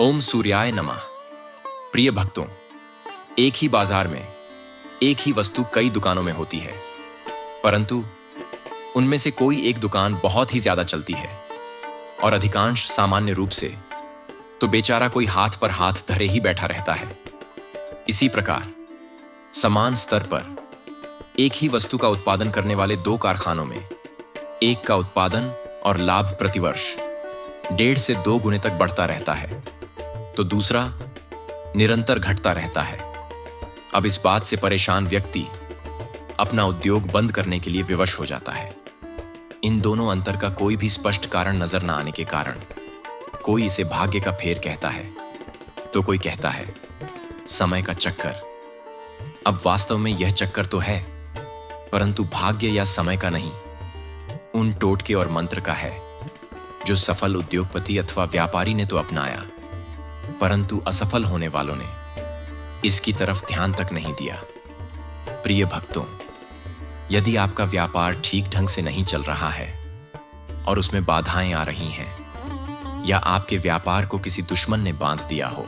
ओम सूर्याय नमः। प्रिय भक्तों, एक ही बाजार में एक ही वस्तु कई दुकानों में होती है, परंतु उनमें से कोई एक दुकान बहुत ही ज्यादा चलती है और अधिकांश सामान्य रूप से तो बेचारा कोई हाथ पर हाथ धरे ही बैठा रहता है। इसी प्रकार समान स्तर पर एक ही वस्तु का उत्पादन करने वाले दो कारखानों में एक का उत्पादन और लाभ प्रतिवर्ष 1.5 से 2 गुने तक बढ़ता रहता है, तो दूसरा निरंतर घटता रहता है। अब इस बात से परेशान व्यक्ति अपना उद्योग बंद करने के लिए विवश हो जाता है। इन दोनों अंतर का कोई भी स्पष्ट कारण नजर न आने के कारण कोई इसे भाग्य का फेर कहता है, तो कोई कहता है समय का चक्कर। अब वास्तव में यह चक्कर तो है, परंतु भाग्य या समय का नहीं, उन टोटके और मंत्र का है जो सफल उद्योगपति अथवा व्यापारी ने तो अपनाया, परंतु असफल होने वालों ने इसकी तरफ ध्यान तक नहीं दिया। प्रिय भक्तों, यदि आपका व्यापार ठीक ढंग से नहीं चल रहा है और उसमें बाधाएं आ रही हैं, या आपके व्यापार को किसी दुश्मन ने बांध दिया हो,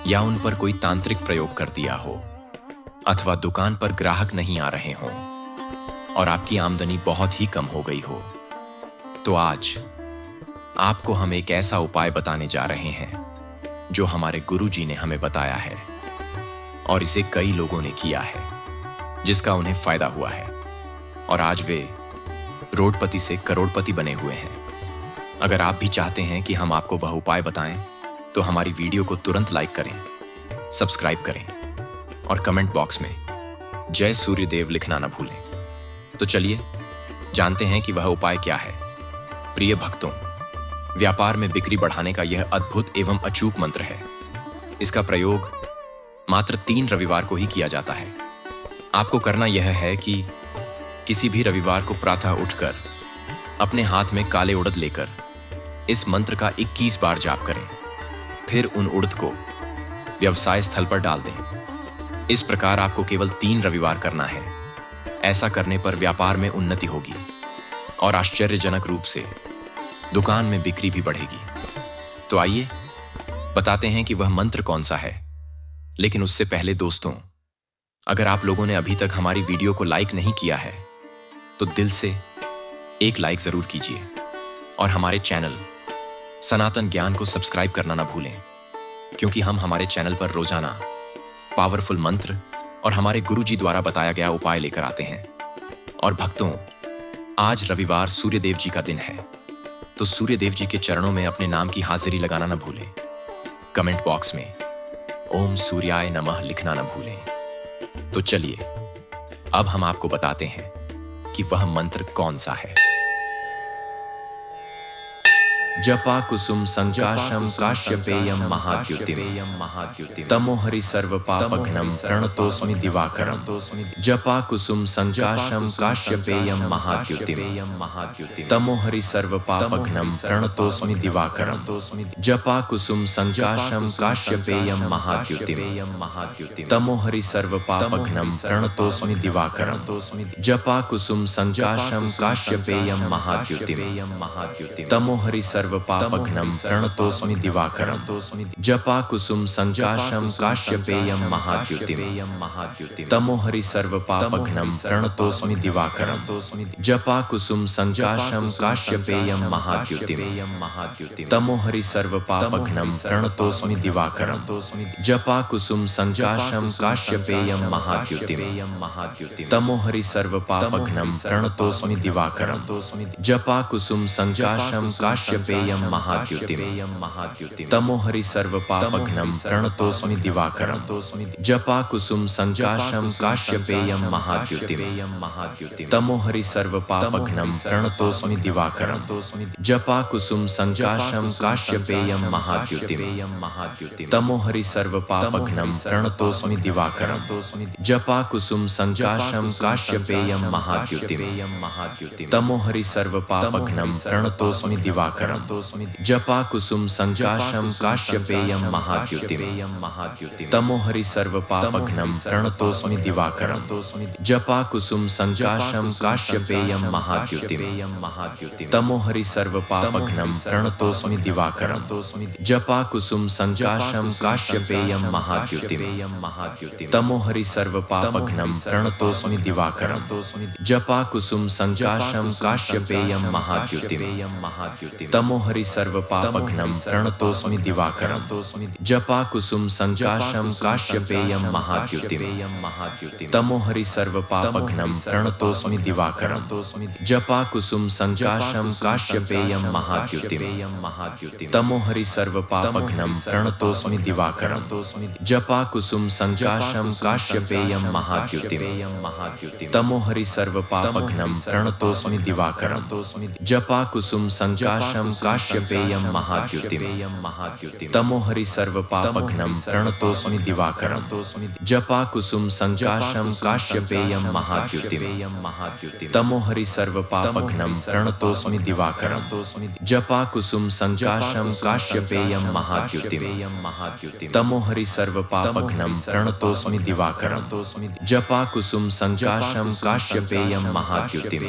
या उन पर कोई तांत्रिक प्रयोग कर दिया हो, अथवा दुकान पर ग्राहक नहीं आ रहे हों और आपकी आमदनी बहुत ही कम हो गई हो, तो आज आपको हम एक ऐसा उपाय बताने जा रहे हैं जो हमारे गुरुजी ने हमें बताया है और इसे कई लोगों ने किया है, जिसका उन्हें फायदा हुआ है और आज वे रोडपति से करोड़पति बने हुए हैं। अगर आप भी चाहते हैं कि हम आपको वह उपाय बताएं, तो हमारी वीडियो को तुरंत लाइक करें, सब्सक्राइब करें और कमेंट बॉक्स में जय सूर्यदेव लिखना न भूलें। तो चलिए जानते हैं कि वह उपाय क्या है। प्रिय भक्तों, व्यापार में बिक्री बढ़ाने का यह अद्भुत एवं अचूक मंत्र है। इसका प्रयोग मात्र 3 रविवार को ही किया जाता है। आपको करना यह है कि किसी भी रविवार को प्रातः उठकर अपने हाथ में काले उड़द लेकर इस मंत्र का 21 बार जाप करें, फिर उन उड़द को व्यवसाय स्थल पर डाल दें। इस प्रकार आपको केवल 3 रविवार करना है। ऐसा करने पर व्यापार में उन्नति होगी और आश्चर्यजनक रूप से दुकान में बिक्री भी बढ़ेगी। तो आइए बताते हैं कि वह मंत्र कौन सा है। लेकिन उससे पहले दोस्तों, अगर आप लोगों ने अभी तक हमारी वीडियो को लाइक नहीं किया है, तो दिल से एक लाइक जरूर कीजिए और हमारे चैनल सनातन ज्ञान को सब्सक्राइब करना ना भूलें, क्योंकि हम हमारे चैनल पर रोजाना पावरफुल मंत्र और हमारे गुरुजी द्वारा बताया गया उपाय लेकर आते हैं। और भक्तों, आज रविवार सूर्यदेव जी का दिन है, तो सूर्यदेव जी के चरणों में अपने नाम की हाजिरी लगाना न भूलें। कमेंट बॉक्स में ओम सूर्याय नमः लिखना न भूलें। तो चलिए अब हम आपको बताते हैं कि वह मंत्र कौन सा है। जपा कुसुम संजाशम काश्यपेयम महाद्युतिम तमो हरि सर्व पापघ्नम प्रणतोस्मि दिवाकरम। जपा कुसुम संजाशम काश्यपेयम महाद्युतिम तमो हरि सर्व पापघ्नम प्रणतोस्मि दिवाकरम। जपा कुसुम संजाशम काश्यपेयम महाद्युतिम तमो हरि सर्व पापघ्नम प्रणतोस्मि दिवाकरम। जपा कुसुम संजाशम काश्यपेयम महाद्युतिम तमो हरि सर्व पापघ्नम प्रणतोस्मि दिवाकरम। जपा कुसुम संजाशम काश्यपेयम महाद्युतिम तमो हरि सर्व पापघ्नम प्रणतोस्मि दिवाकरम। जपा कुसुम संजाशम काश्यपेयम महाद्युतिम तमो हरि सर्व पापघ्नम प्रणतोस्मि दिवाकरम। जपा कुसुम संजाशम काश्यपेयम महाद्युतिम तमो हरि सर्व पापघ्नम प्रणतोस्मि दिवाकरम। जपा कुसुम संजाशम काश्यपेयम महाद्युतिम तमो हरि सर्व पापघ्नम प्रणतोस्मि दिवाकरम। जपा कुसुम संजाशम काश्यपेयम महाद्युतिम तमो हरि सर्व पापघ्नम प्रणतोस्मि दिवाकरम। जपा कुसुम संजाशम काश्यपेयम महाद्युतिम तमो हरि सर्व पापघ्नम प्रणतोस्मि दिवाकरम। जपा कुसुम संजाशम काश्यपेयम महाद्युतिम तमो हरि सर्व पापघ्नम प्रणतोस्मि दिवाकरम। जपा कुसुम संजाशम काश्यपेयम महाद्युतिम तमोहरि सर्वपापघ्नं प्रणतोऽस्मि दिवाकरं जपा कुसुम संजाशम काश्यपेयम महाद्युतिम तमोहरि सर्वपापघ्नं प्रणतोऽस्मि दिवाकरं जपा कुसुम संजाशम काश्यपेयम महाद्युतिम तमोहरि सर्वपापघ्नं प्रणतोऽस्मि दिवाकरं जपा कुसुम संजाशम काश्यपेयम महाद्युतिम तमोहरि सर्वपापघ्नं प्रणतोऽस्मि दिवाकरं जपा कुसुम संजाशम काश्यपेयम महाद्युतिम तमोहरि सर्वपापघ्नं प्रणतोऽस्मि दिवाकरं जपा कुसुम संजाशम काश्यपेयम महाद्युतिम तमोहरि सर्वपापघ्नं प्रणतोऽस्मि दिवाकरं जपा कुसुम संजाशम काश्यपेयम महाद्युतिम तमोहरि सर्वपापघ्नं प्रणतोऽस्मि दिवाकरं जपा कुसुम संजाशम काश्यपेयम महाद्युतिम तमोहरि सर्वपापघ्नं प्रणतोऽस्मि दिवाकरं जपा कुसुम संजाशम काश्यपेयम महाद्युतिम तमोहरि सर्वपापघ्नं प्रणतोऽस्मि दिवाकरं जपा कुसुम संजाशम काश्यपेयम महाद्युतिम तमोहरि सर्वपापघ्नं प्रणतोऽस्मि दिवाकरं जपा कुसुम संजाशम काश्यपेयम महाद्युतिम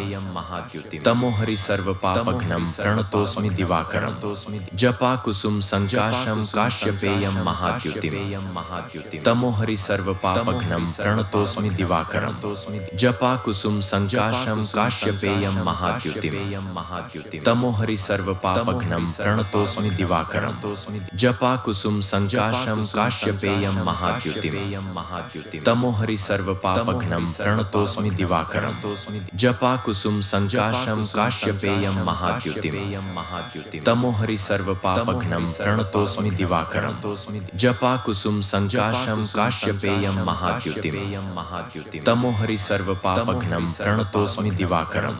तमोहरि सर्वपापघ्नं प्रणतोऽस्मि दिवाकरं जपा कुसुम संजाशम काश्यपेयम महाद्युतिम तमोहरि सर्वपापघ्नं प्रणतोऽस्मि दिवाकरं जपा कुसुम संजाशम काश्यपेयम महाद्युतिम तमोहरि सर्वपापघ्नं प्रणतोऽस्मि दिवाकरं जपा कुसुम संजाशम काश्यपेयम महाद्युतिम तमोहरि सर्वपापघ्नं प्रणतोऽस्मि दिवाकरं जपा कुसुम संजाशम काश्यपेयम महाद्युतिम तमोहरि सर्वपापघ्नं प्रणतोऽस्मि दिवाकरं जपा कुसुम संजाशम काश्यपेयम महाद्युतिम तमोहरि सर्वपापघ्नं प्रणतोऽस्मि दिवाकरं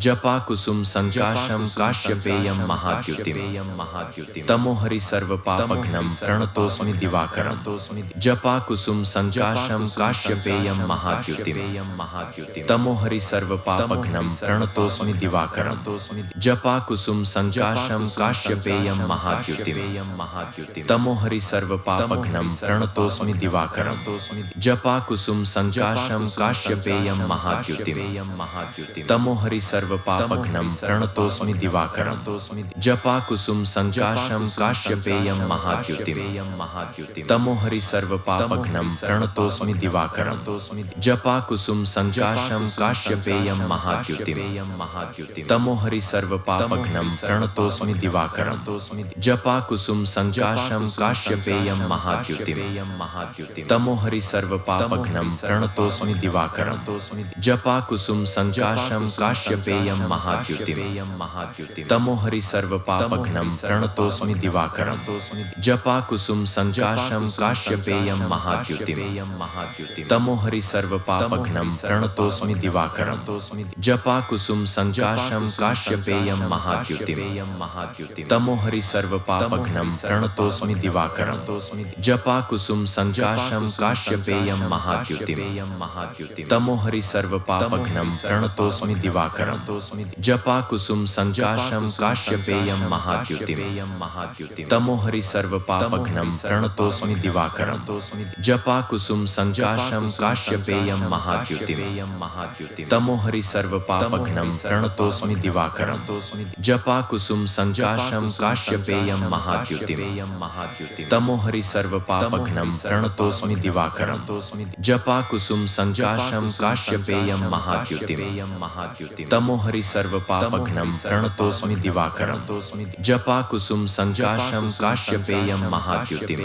जपा कुसुम संजाशम काश्यपेयम महाद्युतिम तमोहरि सर्वपापघ्नं प्रणतोऽस्मि दिवाकरं जपा कुसुम संजाशम काश्यपेयम महाद्युतिम तमोहरि सर्वपापघ्नं प्रणतोऽस्मि दिवाकरं जपा कुसुम संजाशम काश्यपेयम महाद्युतिम तमोहरि सर्वपापघ्नं प्रणतोऽस्मि दिवाकरं जपा कुसुम संजाशम काश्यपेयम महाद्युतिम तमोहरि सर्वपापघ्नं प्रणतोऽस्मि दिवाकरं जपा कुसुम संजाशम काश्यपेयम महाद्युतिम तमोहरि सर्वपापघ्नं प्रणतोऽस्मि दिवाकरं जपा कुसुम संजाशम काश्यपेयम महाद्युतिम तमोहरि सर्वपापघ्नं प्रणतोऽस्मि दिवाकरं जपा कुसुम संजाशम काश्यपेयम महाद्युतिम तमोहरि सर्वपापघ्नं प्रणतोऽस्मि दिवाकरं जपा कुसुम संजाशम काश्यपेयम महाद्युतिम तमोहरि सर्वपापघ्नं प्रणतोऽस्मि दिवाकरं जपा कुसुम संजाशम काश्यपेयम महाद्युतिम तमोहरि सर्वपापघ्नं प्रणतोऽस्मि दिवाकरं जपा कुसुम संजाशम काश्यपेयम महाद्युतिम तमोहरि सर्वपापघ्नं प्रणतोऽस्मि दिवाकरं जपा कुसुम संजाशम काश्यपेयम महाद्युतिम तमोहरि सर्वपापघ्नं प्रणतोऽस्मि दिवाकरं जपा कुसुम संजाशम काश्यपेयम महाद्युतिम तमोहरि सर्वपापघ्नं प्रणतोऽस्मि दिवाकरं जपा कुसुम संजाशम काश्यपेयम महाद्युतिम तमोहरि सर्वपापघ्नं प्रणतोऽस्मि दिवाकरं जपा कुसुम संजाशम काश्यपेयम महाद्युतिम तमोहरि सर्वपापघ्नं प्रणतोऽस्मि दिवाकरं जपा कुसुम संजाशम काश्यपेयम महाद्युतिम तमोहरि सर्वपापघ्नं प्रणतोऽस्मि दिवाकरं जपा कुसुम संजाशम काश्यपेयम महाद्युतिम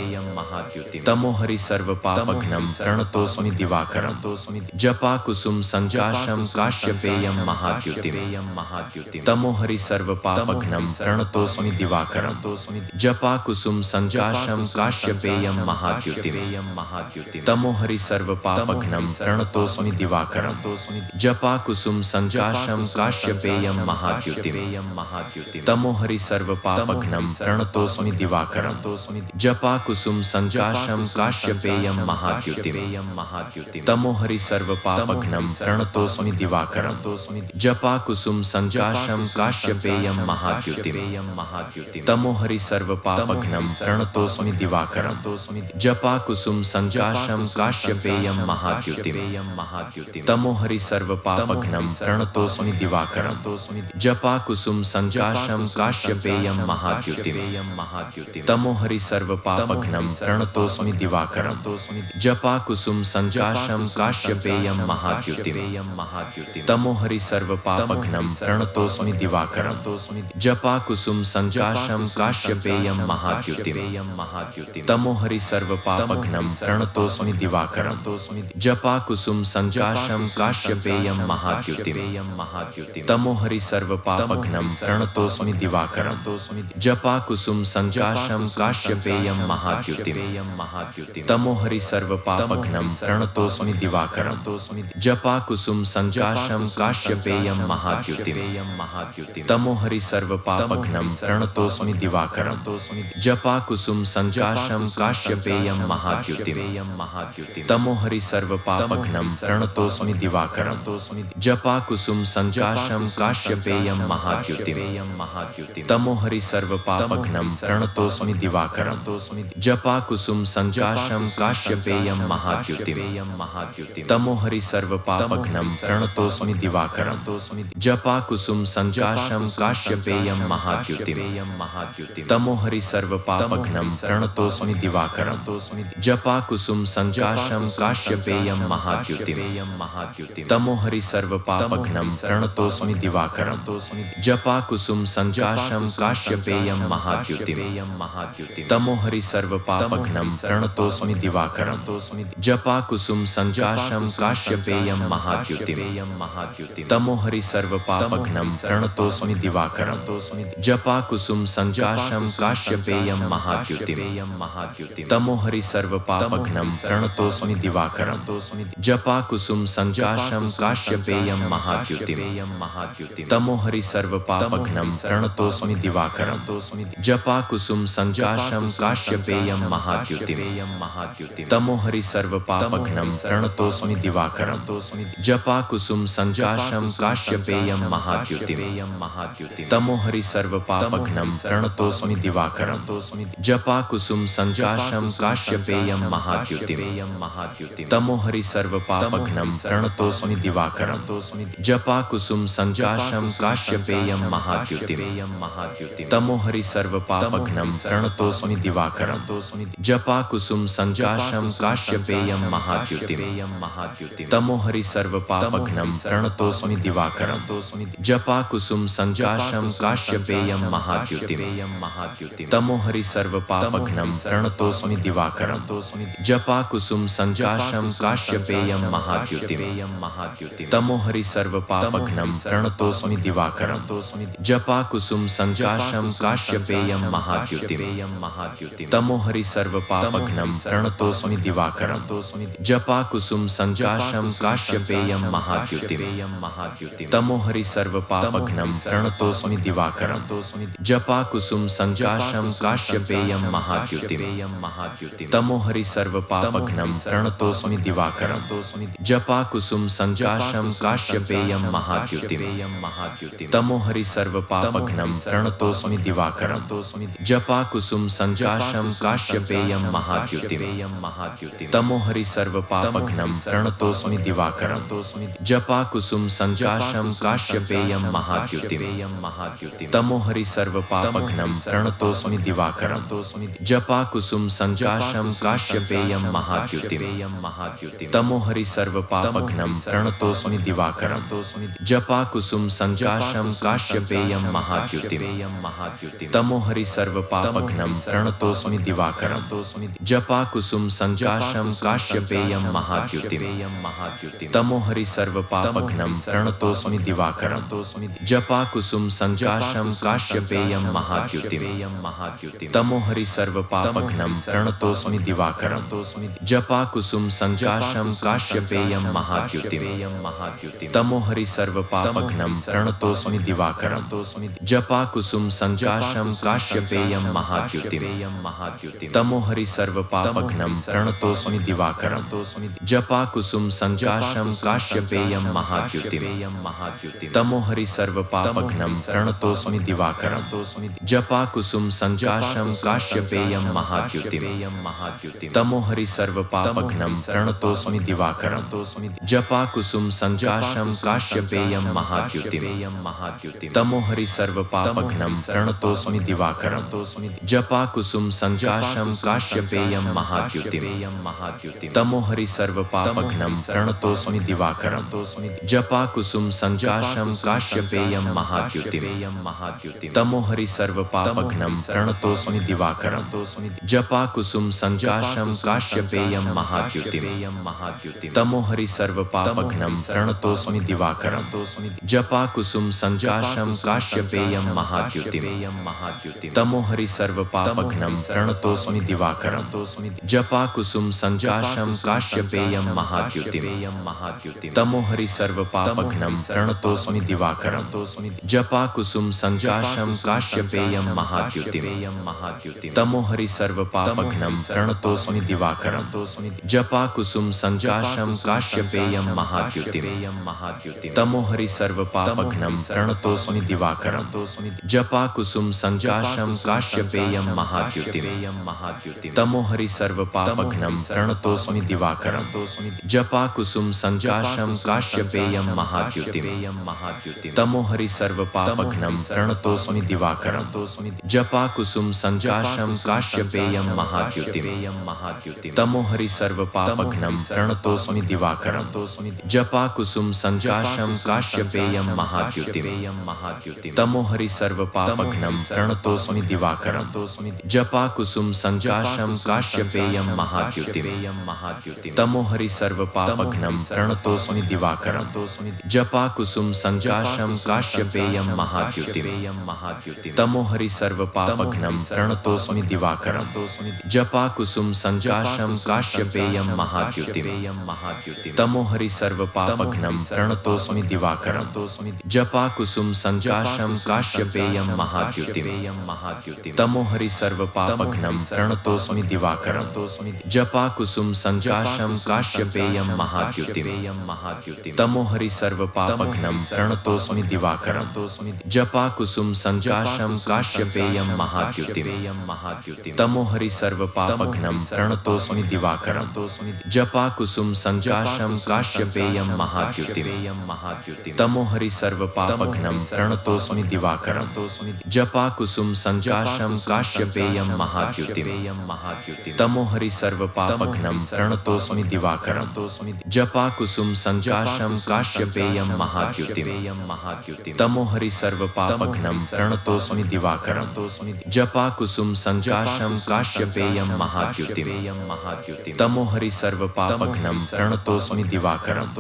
तमोहरि सर्वपापघ्नं प्रणतोऽस्मि दिवाकरं जपा कुसुम संजाशम काश्यपेयम महाद्युतिम तमोहरि सर्वपापघ्नं प्रणतोऽस्मि दिवाकरं जपा कुसुम संजाशम काश्यपेयम महाद्युतिम तमोहरि सर्वपापघ्नं प्रणतोऽस्मि दिवाकरं जपा कुसुम संजाशम काश्यपेयम महाद्युतिम तमोहरि सर्वपापघ्नं प्रणतोऽस्मि दिवाकरं जपा कुसुम संजाशम काश्यपेयम महाद्युतिम तमोहरि सर्वपापघ्नं प्रणतोऽस्मि दिवाकरं जपा कुसुम संजाशम काश्यपेयम महाद्युतिम महाद्युतिम् तमोहरि सर्वपापघ्नं प्रणतोऽस्मि दिवाकरम् जपाकुसुम सञ्जाशं काश्यपेयं महाद्युतिम् तमोहरि सर्वपापघ्नं प्रणतोऽस्मि दिवाकरम् जपाकुसुम सञ्जाशं काश्यपेयं महाद्युतिम् तमोहरि सर्वपापघ्नं प्रणतोऽस्मि दिवाकरम् जपाकुसुम सञ्जाशं काश्यपेयं महाद्युतिम् तमोहरि सर्वपापघ्नं प्रणतोऽस्मि दिवाकरम् जपाकुसुम सञ्जाशं काश्यपेयं महाद्युतिम् तमोहरि सर्वपापघ्नं प्रणतोऽस्मि दिवाकरम् जपाकुसुम सञ्जाशं काश्यपेयं महाद्युतिम् तमोहरि सर्वपापघ्नं प्रणतोऽस्मि दिवाकरम् जपाकुसुम सञ्जाशं काश्यपेयं महाद्युतिम् तमोहरि सर्वपापघ्नं प्रणतोऽस्मि दिवाकरम् जपाकुसुम सञ्जाशं काश्यपेयं महाद्युतिम् तमोहरि सर्वपापघ्नं प्रणतोऽस्मि दिवाकरम् जपाकुसुम सञ्जाशं काश्यपेयं महाद्युतिम् तमोहरि सर्वपापघ्नं प्रणतोऽस्मि दिवाकरम् जपाकुसुम सञ्जाशं काश्यपेयं महाद्युतिम् तमोहरि सर्वपापघ्नं प्रणतोऽस्मि दिवाकरम् जपाकुसुम सञ्जाशं काश्यपेयं महाद्युतिम् तमोहरि सर्वपापघ्नं प्रणतोऽस्मि दिवाकरम् जपाकुसुम सञ्जाशं काश्यपेयं महाद्युतिम् तमोहरि सर्वपापघ्नं प्रणतोऽस्मि दिवाकरम् जपाकुसुम सञ्जाशं काश्यपेयं महाद्युतिम् तमोहरि सर्वपापघ्नं प्रणतोऽस्मि दिवाकरम् जपाकुसुम सञ्जाशं काश्यपेयं महाद्युतिम् तमोहरि सर्वपापघ्नं प्रणतोऽस्मि दिवाकरम् जपाकुसुम सञ्जाशं काश्यपेयं महाद्युतिम् तमोहरि सर्वपापघ्नं प्रणतोऽस्मि दिवाकरम् जपाकुसुम सञ्जाशं काश्यपेयं महाद्युतिम् तमोहरि सर्वपापघ्नं प्रणतोऽस्मि दिवाकरम् जपाकुसुम सञ्जाशं काश्यपेयं महाद्युतिम् तमोहरि सर्वपापघ्नं प्रणतोऽस्मि दिवाकरम् जपाकुसुम सञ्जाशं काश्यपेयं महाद्युतिम् तमोहरि सर्वपापघ्नं प्रणतोऽस्मि दिवाकरम् जपाकुसुम सञ्जाशं काश्यपेयं महाद्युतिम् तमोहरि सर्वपापघ्नं प्रणतोऽस्मि दिवाकरम् जपाकुसुम सञ्जाशं काश्यपेयं महाद्युतिम् तमोहरि सर्वपापघ्नं प्रणतोऽस्मि दिवाकरम् जपाकुसुम सञ्जाशं काश्यपेयं महाद्युतिम् तमोहरि सर्वपापघ्नं प्रणतोऽस्मि दिवाकरम् जपाकुसुम सञ्जाशं काश्यपेयं महाद्युतिम् तमोहरि सर्वपापघ्नं प्रणतोऽस्मि दिवाकरम् जपाकुसुम सञ्जाशं काश्यपेयं महाद्युतिम् तमोहरि सर्वपापघ्नं प्रणतोऽस्मि दिवाकरम् जपाकुसुम सञ्जाशं काश्यपेयं महाद्युतिम् तमोहरि सर्वपापघ्नं प्रणतोऽस्मि दिवाकरम् जपाकुसुम सञ्जाशं काश्यपेयं महाद्युतिम् तमोहरि सर्वपापघ्नं प्रणतोऽस्मि दिवाकरम् जपाकुसुम सञ्जाशं काश्यपेयं महाद्युतिम् तमोहरि सर्वपापघ्नं प्रणतोऽस्मि दिवाकरम् जपाकुसुम सञ्जाशं काश्यपेयं महाद्युतिम् तमोहरि सर्वपापघ्नं प्रणतोऽस्मि दिवाकरम् जपाकुसुम सञ्जाशं काश्यपेयं महाद्युतिम् तमोहरि सर्वपापघ्नं प्रणतोऽस्मि दिवाकरम् जपाकुसुम सञ्जाशं काश्यपेयं महाद्युतिम् तमोहरि सर्वपापघ्नं प्रणतोऽस्मि दिवाकरम् जपाकुसुम सञ्जाशं काश्यपेयं महाद्युतिम् तमोहरि सर्वपापघ्नं प्रणतोऽस्मि दिवाकरम् जपाकुसुम सञ्जाशं काश्यपेयं महाद्युतिम् तमोहरि सर्वपापघ्नं प्रणतोऽस्मि दिवाकरम् जपाकुसुम सञ्जाशं काश्यपेयं महाद्युतिम् तमोहरि सर्वपापघ्नं प्रणतोऽस्मि दिवाकरम् जपाकुसुम सञ्जाशं काश्यपेयं महाद्युतिम् तमोहरि सर्वपापघ्नं प्रणतोऽस्मि दिवाकरम् जपाकुसुम सञ्जाशं काश्यपेयं महाद्युतिम् तमोहरि सर्वपापघ्नं प्रणतोऽस्मि दिवाकरम् जपाकुसुम सञ्जाशं काश्यपेयं महाद्युतिम् तमोहरि सर्वपापघ्नं प्रणतोऽस्मि दिवाकरम् जपाकुसुम सञ्जाशं काश्यपेयं महाद्युतिम् तमोहरि सर्वपापघ्नं प्रणतोऽस्मि दिवाकरम् जपाकुसुम सञ्जाशं काश्यपेयं महाद्युतिम् तमोहरि सर्वपापघ्नं प्रणतोऽस्मि प्रणतोऽस्मि दिवाकरं जपा कुसुम संजाशं काश्यपेयं महाद्युतिं तमोहरि सर्वपापघ्नं प्रणतोऽस्मि दिवाकरं जपा कुसुम संजाशं काश्यपेयं महाद्युतिं तमोहरि सर्वपापघ्नं प्रणतोऽस्मि दिवाकरं जपा कुसुम संजाशं काश्यपेयं महाद्युतिं तमोहरि सर्वपापघ्नं प्रणतोऽस्मि दिवाकरं जपा कुसुम संजाशं काश्यपेयं महाद्युतिं तमोहरि सर्वपापघ्नं प्रणतोऽस्मि दिवाकरं जपा कुसुम संजाशं काश्यपेयं महाद्युतिं तमोहरि सर्वपापघ्नं प्रणतोऽस्मि दिवाकरं जपा कुसुम संजाशं काश्यपेयं महाद्युतिं तमोहरि सर्वपापघ्नं प्रणतोऽस्मि दिवाकरं जपा कुसुम संजाशं काश्यपेयं महाद्युतिं तमोहरि सर्वपापघ्नं प्रणतोऽस्मि दिवाकरं जपा कुसुम संजाशं काश्यपेयं महाद्युतिं तमोहरि सर्वपापघ्नं प्रणतोऽस्मि दिवाकरं जपा कुसुम संजाशं काश्यपेयं महाद्युतिं तमोहरि सर्वपापघ्नं प्रणतोऽस्मि दिवाकरं जपा कुसुम संजाशं काश्यपेयं महाद्युतिं तमोहरि सर्वपापघ्नं प्रणतोऽस्मि दिवाकरं जपा कुसुम संजाशं काश्यपेयं महाद्युतिं तमोहरि सर्वपापघ्नं प्रणतोऽस्मि दिवाकरं जपा कुसुम संजाशं काश्यपेयं महाद्युतिं तमोहरि सर्वपापघ्नं प्रणतोऽस्मि दिवाकरं जपा कुसुम संजाशं काश्यपेयं महाद्युतिं तमोहरि सर्वपापघ्नं प्रणतोऽस्मि दिवाकरं जपा कुसुम संजाशं काश्यपेयं महाद्युतिं तमोहरि सर्वपापघ्नं प्रणतोऽस्मि दिवाकरं जपा कुसुम संजाशं काश्यपेयं महाद्युतिं तमोहरि सर्वपापघ्नं प्रणतोऽस्मि दिवाकरं जपा कुसुम संजाशं काश्यपेयं महाद्युतिं तमोहरि सर्वपापघ्नं प्रणतोऽस्मि दिवाकरं जपा कुसुम संजाशं काश्यपेयं महाद्युतिं तमोहरि सर्वपापघ्नं प्रणतोऽस्मि दिवाकरं जपा कुसुम संजाशं काश्यपेयं महाद्युतिं तमोहरि सर्वपापघ्नं प्रणतोऽस्मि दिवाकरं जपा कुसुम संजाशं काश्यपेयं महाद्युतिं तमोहरि सर्वपापघ्नं प्रणतोऽस्मि दिवाकरं जपा कुसुम संजाशं काश्यपेयं महाद्युतिं तमोहरि सर्वपापघ्नं प्रणतोऽस्मि दिवाकरं जपा कुसुम संजाशं काश्यपेयं महाद्युतिं तमोहरि सर्वपापघ्नं प्रणतोऽस्मि दिवाकरं जपा कुसुम संजाशं काश्यपेयं महाद्युतिं तमोहरि सर्वपापघ्नं प्रणतोऽस्मि दिवाकरं जपा कुसुम संजाशं काश्यपेयं महाद्युतिं तमोहरि सर्वपापघ्नं प्रणतोऽस्मि दिवाकरं जपा कुसुम संजाशं काश्यपेयं महाद्युतिं तमोहरि सर्वपापघ्नं प्रणतोऽस्मि दिवाकरं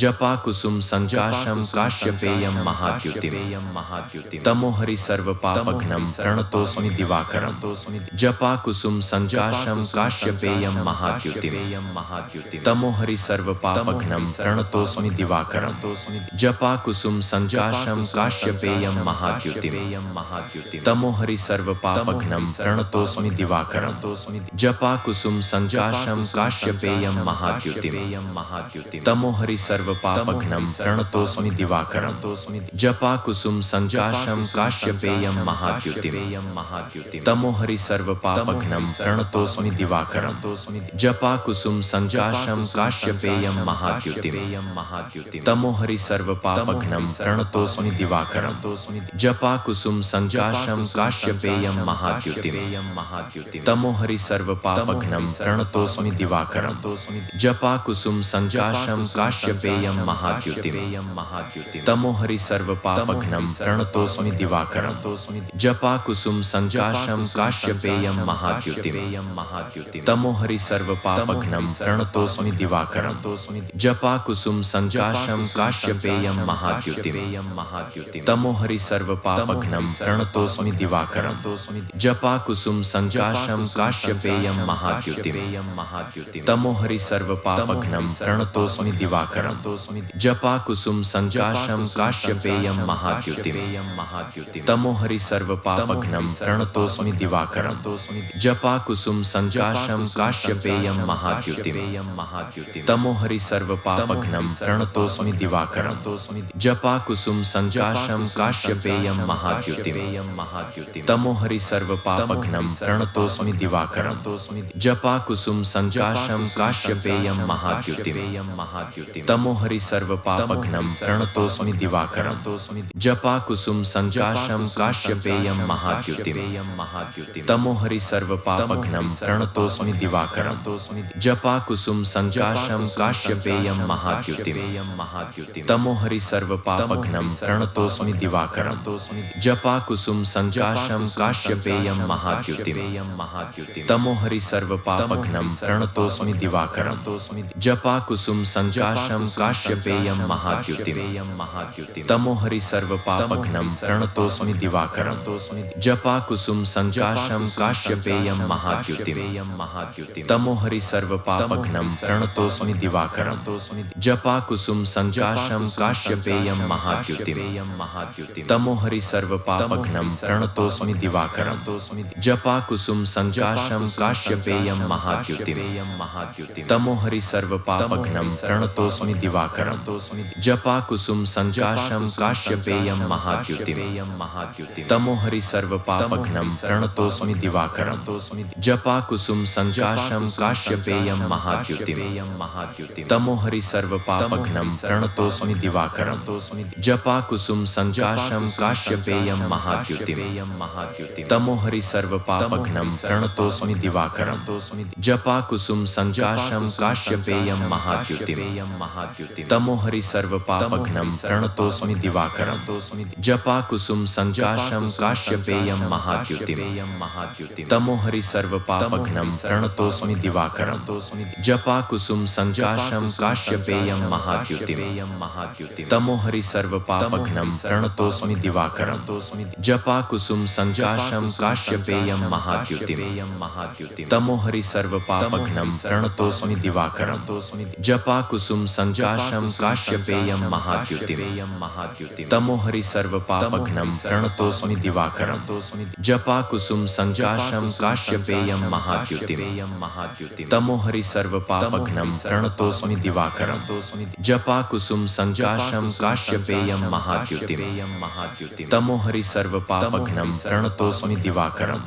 जपा कुसुम संजाशं काश्यपेयं महाद्युतिं तमोहरि सर्वपापघ्नं प्रणतोऽस्मि दिवाकरं जपा कुसुम संजाशं काश्यपेयं महाद्युतिं तमोहरि सर्वपापघ्नं प्रणतोऽस्मि दिवाकरं जपा कुसुम संजाशं काश्यपेयं महाद्युतिं तमोहरि सर्वपापघ्नं प्रणतोऽस्मि दिवाकरं जपा कुसुम संजाशं काश्यपेयं महाद्युतिं तमोहरि सर्वपापघ्नं प्रणतोऽस्मि दिवाकरं जपा कुसुम संजाशं काश्यपेयं महाद्युतिं तमोहरि सर्वपापघ्नं प्रणतोऽस्मि दिवाकरं जपा कुसुम संजाशं काश्यपेयं महाद्युतिं तमोहरि सर्वपापघ्नं प्रणतोऽस्मि दिवाकरं जपा कुसुम संजाशं काश्यपेयं महाद्युतिं तमोहरि सर्वपापघ्नं प्रणतोऽस्मि दिवाकरं जपा कुसुम संजाशं काश्यपेयं महाद्युतिं तमोहरि सर्वपापघ्नं प्रणतोऽस्मि दिवाकरं जपा कुसुम संजाशं काश्यपेयं महाद्युतिं तमोहरि सर्वपापघ्नं प्रणतोऽस्मि दिवाकरं जपा कुसुम संजाशं काश्यपेयं महाद्युतिं तमोहरि सर्वपापघ्नं प्रणतोऽस्मि दिवाकरं जपा कुसुम संजाशं काश्यपेयं महाद्युतिं तमोहरि सर्वपापघ्नं प्रणतोऽस्मि दिवाकरं जपा कुसुम संजाशं काश्यपेयं महाद्युतिं तमोहरि सर्वपापघ्नं प्रणतोऽस्मि दिवाकरं जपा कुसुम संजाशं काश्यपेयं काश्यपेयं महाद्युतिम् तमोहरि सर्वपापघ्नं प्रणतोऽस्मि दिवाकरं जपाकुसुम संजाशं काश्यपेयं महाद्युतिम् तमोहरि सर्वपापघ्नं प्रणतोऽस्मि दिवाकरं जपाकुसुम संजाशं काश्यपेयं महाद्युतिम् तमोहरि सर्वपापघ्नं प्रणतोऽस्मि दिवाकरं जपाकुसुम संजाशं काश्यपेयं महाद्युतिम् तमोहरि सर्वपापघ्नं प्रणतोऽस्मि दिवाकरं जपाकुसुम संजाशं काश्यपेयं महाद्युतिम् तमोहरि सर्वपापघ्नं प्रणतोऽस्मि दिवाकरं जपाकुसुम संजाशं काश्यपेयं महाद्युतिम् तमोहरि सर्वपापघ्नं प्रणतोऽस्मि दिवाकरं जपाकुसुम संजाशं काश्यपेयं महाद्युतिम् तमोहरि सर्वपापघ्नं प्रणतोऽस्मि दिवाकरं जपाकुसुम संजाशं काश्यपेयं महाद्युतिम् तमोहरि सर्वपापघ्नं प्रणतोऽस्मि दिवाकरं जपाकुसुम संजाशं काश्यपेयं महाद्युतिम् तमोहरि सर्वपापघ्नं प्रणतोऽस्मि दिवाकरं जपाकुसुम संजाशं काश्यपेयं महाद्युतिम् तमोहरि सर्वपापघ्नं प्रणतोऽस्मि दिवाकरं जपाकुसुम संजाशं काश्यपेयं महाद्युतिम् तमोहरि सर्वपापघ्नं प्रणतोऽस्मि दिवाकरं जपाकुसुम संजाशं काश्यपेयं महाद्युतिम् तमोहरि सर्वपापघ्नं प्रणतोऽस्मि दिवाकरं जपाकुसुम संजाशं काश्यपेयं महाद्युतिम् तमोहरि सर्वपापघ्नं प्रणतोऽस्मि दिवाकरं जपाकुसुम संजाशं काश्यपेयं महाद्युतिम् तमोहरि सर्वपापघ्नं प्रणतोऽस्मि दिवाकरं जपाकुसुम संजाशं काश्यपेयं महाद्युतिम् तमोहरि सर्वपापघ्नं प्रणतोऽस्मि दिवाकरं जपाकुसुम संजाशं काश्यपेयं महाद्युतिम् तमोहरि सर्वपापघ्नं प्रणतोऽस्मि दिवाकरं जपाकुसुम संजाशं काश्यपेयं महाद्युतिम् तमोहरि सर्वपापघ्नं प्रणतोऽस्मि दिवाकरं जपाकुसुम संजाशं काश्यपेयं महाद्युतिम् तमोहरि सर्वपापघ्नं प्रणतोऽस्मि दिवाकरं जपाकुसुम संजाशं काश्यपेयं महाद्युतिम् तमोहरि सर्वपापघ्नं प्रणतोऽस्मि दिवाकरं जपाकुसुम संजाशं काश्यपेयं महाद्युतिम् तमोहरि सर्वपापघ्नं प्रणतोऽस्मि दिवाकरं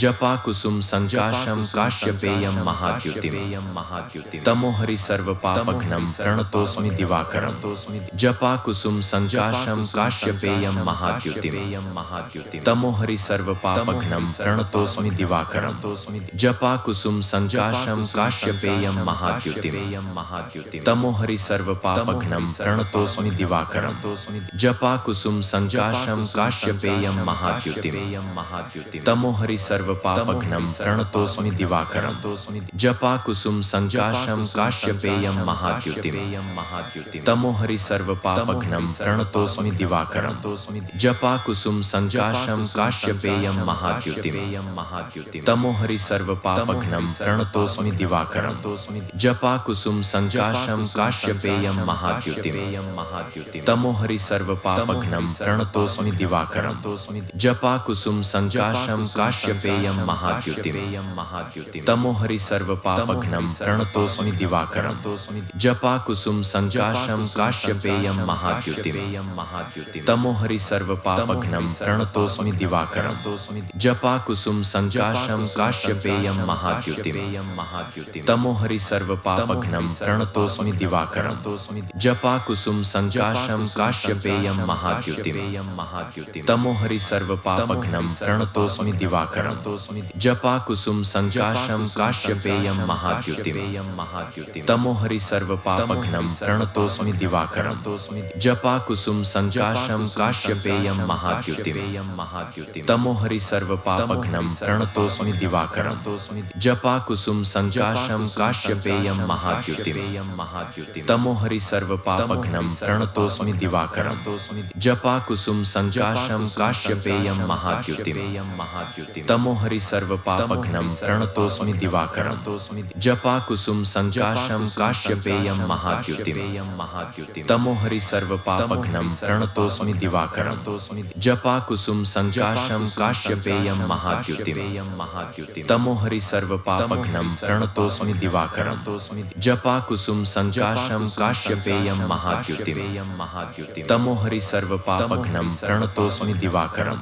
जपाकुसुम संजाशं काश्यपेयं महाद्युतिम् तमोहरि सर्वपापघ्नं प्रणतोऽस्मि दिवाकरं जपाकुसुम संजाशं काश्यपेयं महाद्युतिम् तमोहरि सर्वपापघ्नं प्रणतोऽस्मि दिवाकरं जपाकुसुम संजाशं काश्यपेयं महाद्युतिम् तमोहरि सर्वपापघ्नं प्रणतोऽस्मि दिवाकरं जपाकुसुम संजाशं काश्यपेयं महाद्युतिम् तमोहरि सर्वपापघ्नं प्रणतोऽस्मि दिवाकरं जपाकुसुम संजाशं काश्यपेयं महाद्युतिम् तमोहरि सर्वपापघ्नं प्रणतोऽस्मि दिवाकरं जपाकुसुम संजाशं काश्यपेयं महाद्युतिम् तमोहरि सर्वपापघ्नं प्रणतोऽस्मि दिवाकरं जपाकुसुम संजाशं काश्यपेयं महाद्युतिम् तमोहरि सर्वपापघ्नं प्रणतोऽस्मि दिवाकरं जपाकुसुम संजाशं काश्यपेयं महाद्युतिम् तमोहरि सर्वपापघ्नं प्रणतोऽस्मि दिवाकरं जपाकुसुम संजाशं काश्यपेयं महाद्युतिम् तमोहरि सर्वपापघ्नं प्रणतोऽस्मि दिवाकरं जपाकुसुम संजाशं काश्यपेयं महाद्युतिम् तमोहरि सर्वपापघ्नं प्रणतोऽस्मि दिवाकरं जपाकुसुम संजाशं काश्यपेयं महाद्युतिम् तमोहरि सर्वपापघ्नं प्रणतोऽस्मि दिवाकरं जपाकुसुम संजाशं काश्यपेयं महाद्युतिम् तमोहरि सर्वपापघ्नं प्रणतोऽस्मि दिवाकरं जपाकुसुम संजाशं काश्यपेयं महाद्युतिम् तमोहरि सर्वपापघ्नं प्रणतोऽस्मि दिवाकरं जपाकुसुम संजाशं काश्यपेयं महाद्युतिम् तमोहरि सर्वपापघ्नं प्रणतोऽस्मि दिवाकरं जपाकुसुम संजाशं काश्यपेयं महाद्युतिम् तमोहरि सर्वपापघ्नं प्रणतोऽस्मि दिवाकरं जपाकुसुम संजाशं काश्यपेयं महाद्युतिम् तमोहरि सर्वपापघ्नं प्रणतोऽस्मि दिवाकरं जपाकुसुम संजाशं काश्यपेयं महाद्युतिम् तमोहरि सर्वपापघ्नं पापघ्नं प्रणतोऽस्मि दिवाकरं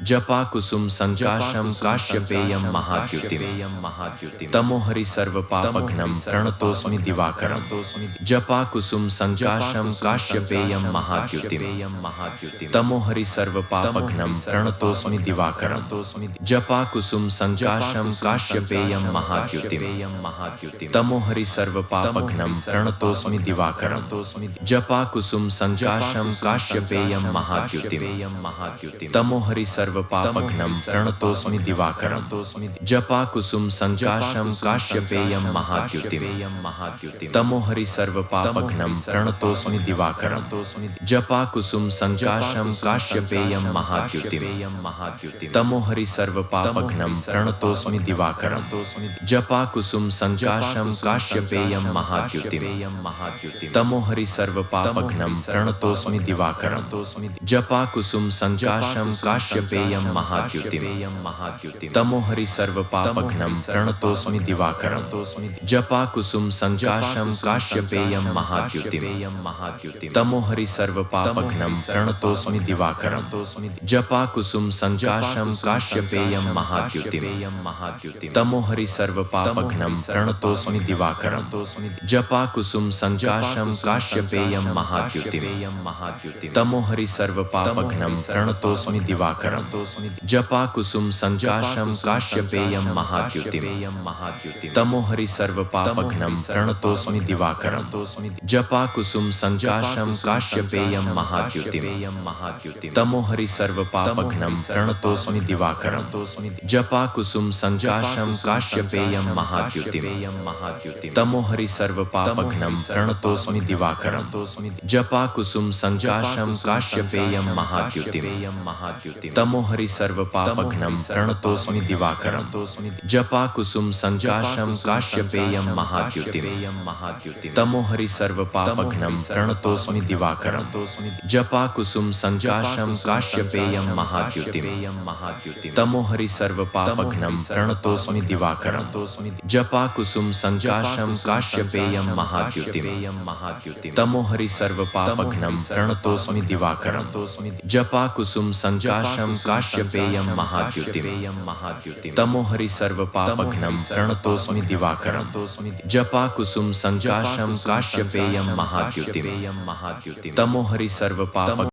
जपाकुसुम संजाशं काश्यपेयं महाद्युतिं तमोहरि सर्वपापघ्नं प्रणतोऽस्मि दिवाकरं जपाकुसुम संजाशं काश्यपेयं महाद्युतिं तमोहरि सर्वपापघ्नं प्रणतोऽस्मि दिवाकरं जपाकुसुम संजाशं काश्यपेयं महाद्युतिं तमोहरि सर्वपापघ्नं प्रणतोऽस्मि दिवाकरं जपाकुसुम संजाशं काश्यपेयं महाद्युतिं तमोहरि सर्वपापघ्नं प्रणतोऽस्मि दिवाकरं जपाकुसुम संजाशं काश्यपेयं महाद्युतिं तमोहरि सर्वपापघ्नं प्रणतोऽस्मि दिवाकरं जपाकुसुम संजाशं काश्यपेयं महाद्युतिं तमोहरि सर्वपापघ्नं प्रणतोऽस्मि दिवाकरं जपाकुसुम संजाशं काश्यपेयं महाद्युतिं तमोहरि सर्वपापघ्नं प्रणतोऽस्मि दिवाकरं जपाकुसुम संजाशं काश्यपेयं महाद्युतिं तमोहरि सर्वपापघ्नं प्रणतोऽस्मि दिवाकरं जपाकुसुम संजाशं काश्यपेयं महाद्युतिं तमोहरि सर्वपापघ्नं प्रणतोऽस्मि दिवाकरं जपाकुसुम संजाशं काश्यपेयं महाद्युतिं तमोहरि सर्वपापघ्नं प्रणतोऽस्मि दिवाकरं जपाकुसुम संजाशं काश्यपेयं महाद्युतिं तमोहरि सर्वपापघ्नं प्रणतोऽस्मि दिवाकरं जपाकुसुम संजाशं काश्यपेयं महाद्युतिं तमोहरि सर्वपापघ्नं प्रणतोऽस्मि दिवाकरं जपाकुसुम संजाशं काश्यपेयं महाद्युतिं तमोहरि सर्वपापघ्नं प्रणतोऽस्मि दिवाकरं जपाकुसुम संजाशं काश्यपेयं महाद्युतिं तमोहरि सर्वपापघ्नं प्रणतोऽस्मि दिवाकरं जपाकुसुम संजाशं काश्यपेयं महाद्युतिं तमोहरि सर्वपापघ्नं प्रणतोऽस्मि दिवाकरं जपाकुसुम संजाशं काश्यपेयं महाद्युतिं तमोहरि सर्वपापघ्नं प्रणतोऽस्मि दिवाकरं जपाकुसुम संजाशं काश्यपेयं महाद्युतिं तमोहरि सर्वपापघ्नं प्रणतोऽस्मि दिवाकरं जपाकुसुम संजाशं काश्यपेयं महाद्युतिं तमोहरि सर्वपापघ्नं प्रणतोऽस्मि दिवाकरं जपाकुसुम संजाशं काश्यपेयं महाद्युतिं तमोहरि सर्वपापघ्नं प्रणतोऽस्मि दिवाकरं जपाकुसुम संजाशं काश्यपेयं महाद्युतिं तमोहरि सर्वपापघ्नं